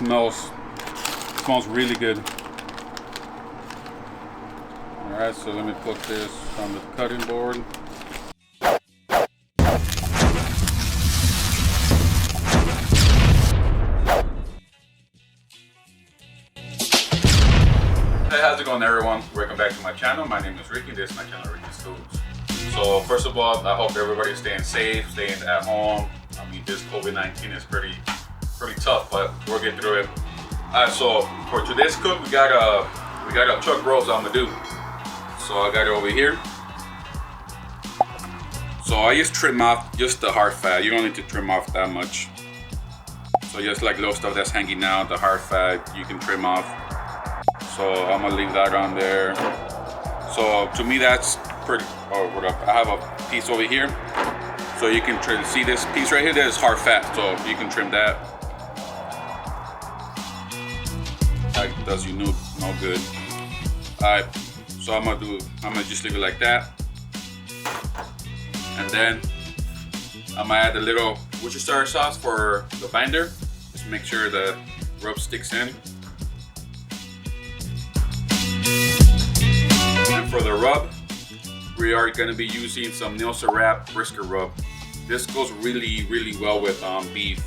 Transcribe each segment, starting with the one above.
smells really good. All right, so let me put this on the cutting board. Hey, how's it going, everyone? Welcome back to my channel. My name is Ricky. This is my channel, Rickysfoods. So first of all, I hope everybody's staying safe, staying at home. I mean, this COVID-19 is pretty tough, but we'll get through it. All right, so for today's cook, we got a chuck rolls I'm gonna do. So I got it over here. So I just trim off just the hard fat. You don't need to trim off that much. So just like little stuff that's hanging out, the hard fat, you can trim off. So I'm gonna leave that on there. So to me, that's pretty. Oh, what up? I have a piece over here. So you can trim. See this piece right here? That is hard fat. So you can trim that. That does you no good. All right. So I'm gonna just leave it like that. And then I'm gonna add a little Worcestershire sauce for the binder. Just make sure the rub sticks in. And for the rub, we are going to be using some Nielsen wrap brisket rub. This goes really well with beef.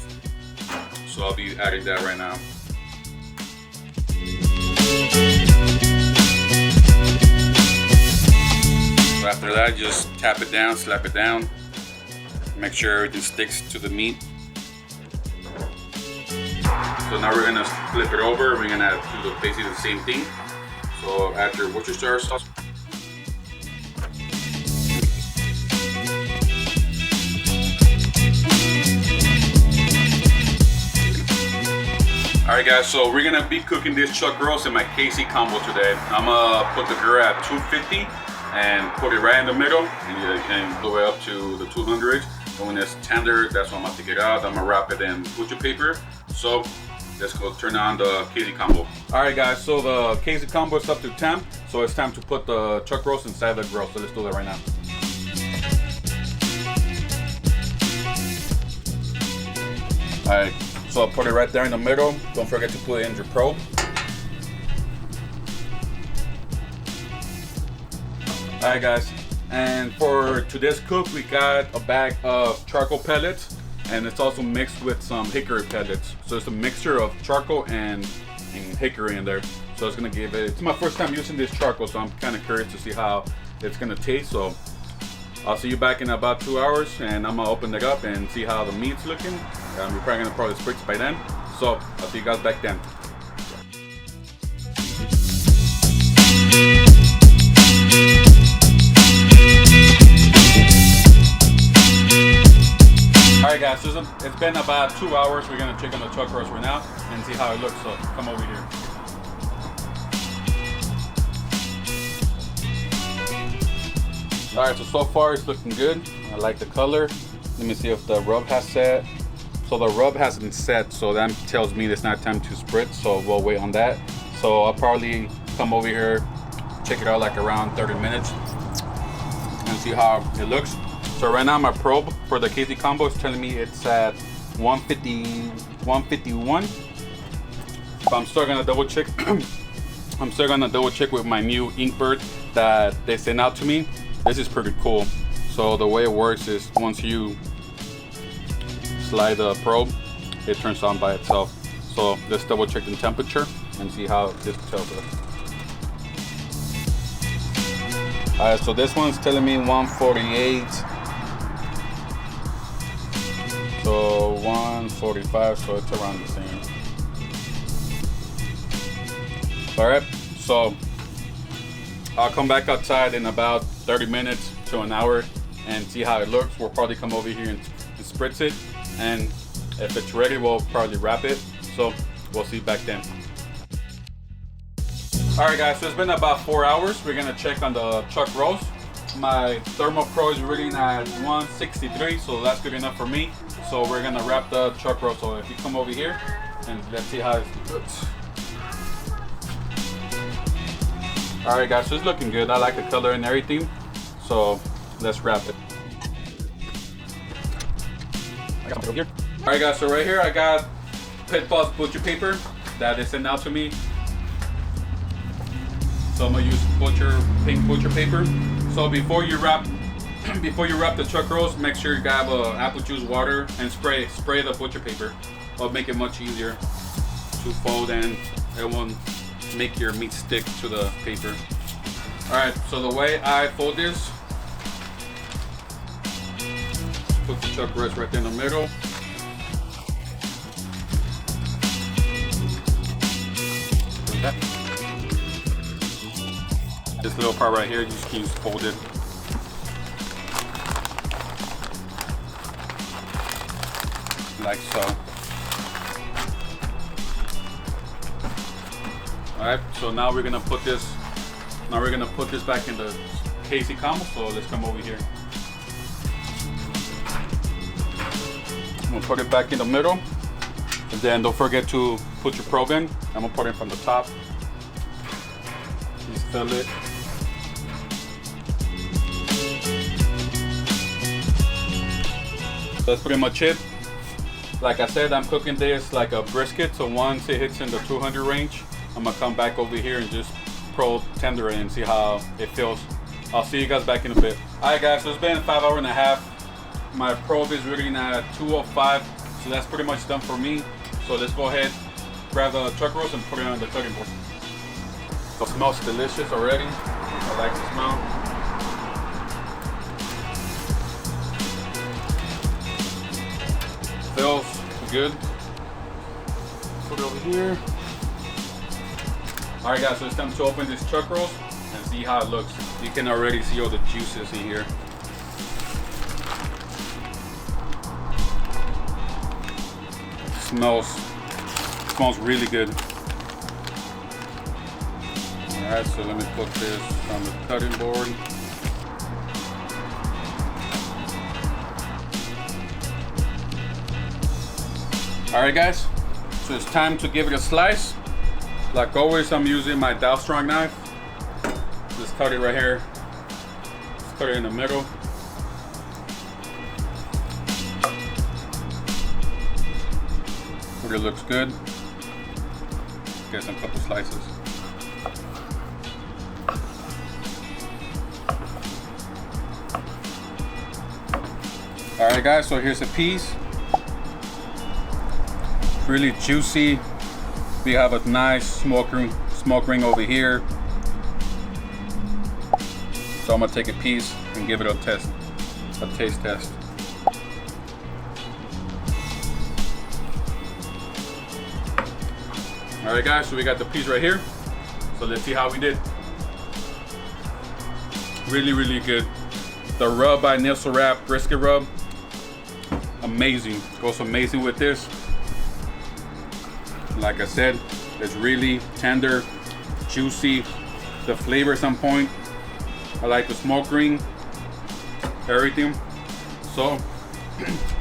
So I'll be adding that right now. So after that, just tap it down, slap it down. Make sure everything sticks to the meat. So now we're going to flip it over. We're going to do basically the same thing. So add your Worcestershire sauce. Alright guys, so we're gonna be cooking this chuck roast in my KC Combo today. I'm gonna put the grill at 250 and put it right in the middle and go up to the 200. And when it's tender, that's when I'm gonna take it out. I'm gonna wrap it in butcher paper. So let's go turn on the KC Combo. Alright guys, so the KC Combo is up to temp. So it's time to put the chuck roast inside the grill. So let's do that right now. Alright. So I'll put it right there in the middle. Don't forget to put it in your probe. Alright guys, and for today's cook, we got a bag of charcoal pellets, and it's also mixed with some hickory pellets. So it's a mixture of charcoal and hickory in there. So it's gonna give it, it's my first time using this charcoal, so I'm kind of curious to see how it's gonna taste. So I'll see you back in about 2 hours, and I'm gonna open it up and see how the meat's looking. We're probably gonna spritz by then. So I'll see you guys back then. Alright guys, so it's been about 2 hours. We're gonna check on the chuck roast right now and see how it looks. So come over here. Alright, so far it's looking good. I like the color. Let me see if the rub has set. So the rub hasn't set, so that tells me it's not time to spritz, so we'll wait on that. So I'll probably come over here, check it out like around 30 minutes and see how it looks. So right now my probe for the KC Combo is telling me it's at 151. But I'm still gonna double check. I'm still gonna double check with my new Inkbird that they sent out to me. This is pretty cool. So the way it works is once you slide the probe, it turns on by itself. So let's double check the temperature and see how this tells us. Alright, so this one's telling me 148. So 145, so it's around the same. Alright, so I'll come back outside in about 30 minutes to an hour and see how it looks. We'll probably come over here and spritz it, and if it's ready, we'll probably wrap it. So we'll see you back then. Alright guys, so it's been about 4 hours. We're gonna check on the chuck roast. My Thermo Pro is reading at 163, so that's good enough for me. So we're gonna wrap the chuck roast. So if you come over here and let's see how it looks. Alright guys, so it's looking good. I like the color and everything. So let's wrap it. I got something over here. Alright guys, so right here I got Pitboss butcher paper that they sent out to me. So I'm gonna use pink butcher paper. So before you wrap the chuck rolls, make sure you grab apple juice, water, and spray the butcher paper. It'll make it much easier to fold, and it won't make your meat stick to the paper. All right, so the way I fold this, put the chuck breast right there in the middle. This little part right here, you just keep folded. Like so. Alright, so now we're gonna put this back in the KC Combo. So let's come over here. I'm gonna put it back in the middle. And then don't forget to put your probe in. I'm gonna put it from the top. Just fill it. That's pretty much it. Like I said, I'm cooking this like a brisket, so once it hits in the 200 range, I'm gonna come back over here and just probe tender it and see how it feels. I'll see you guys back in a bit. Alright guys, so it's been 5 hours and a half. My probe is reading at 205, so that's pretty much done for me. So let's go ahead, grab the chuck rolls and put it on the cutting board. It smells delicious already. I like the smell. Feels good. Put it over here. Alright guys, so it's time to open this chuck rolls and see how it looks. You can already see all the juices in here. Smells really good. Alright, so let me put this on the cutting board. Alright guys, so it's time to give it a slice. Like always, I'm using my Dalstrong knife. Just cut it right here. Just cut it in the middle. It looks good. Get some couple slices. Alright guys, so here's a piece. Really juicy. We have a nice smoke ring over here. So I'm gonna take a piece and give it a taste test. Alright guys, so we got the piece right here. So let's see how we did. Really, really good. The rub by Nissel Wrap brisket rub. Amazing. Goes amazing with this. Like I said, it's really tender, juicy. The flavor is on point. I like the smoke ring, everything. So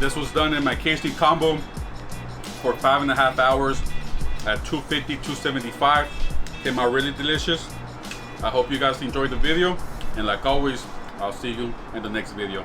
this was done in my KC Combo for 5.5 hours at 250, 275. Came out really delicious. I hope you guys enjoyed the video, and like always, I'll see you in the next video.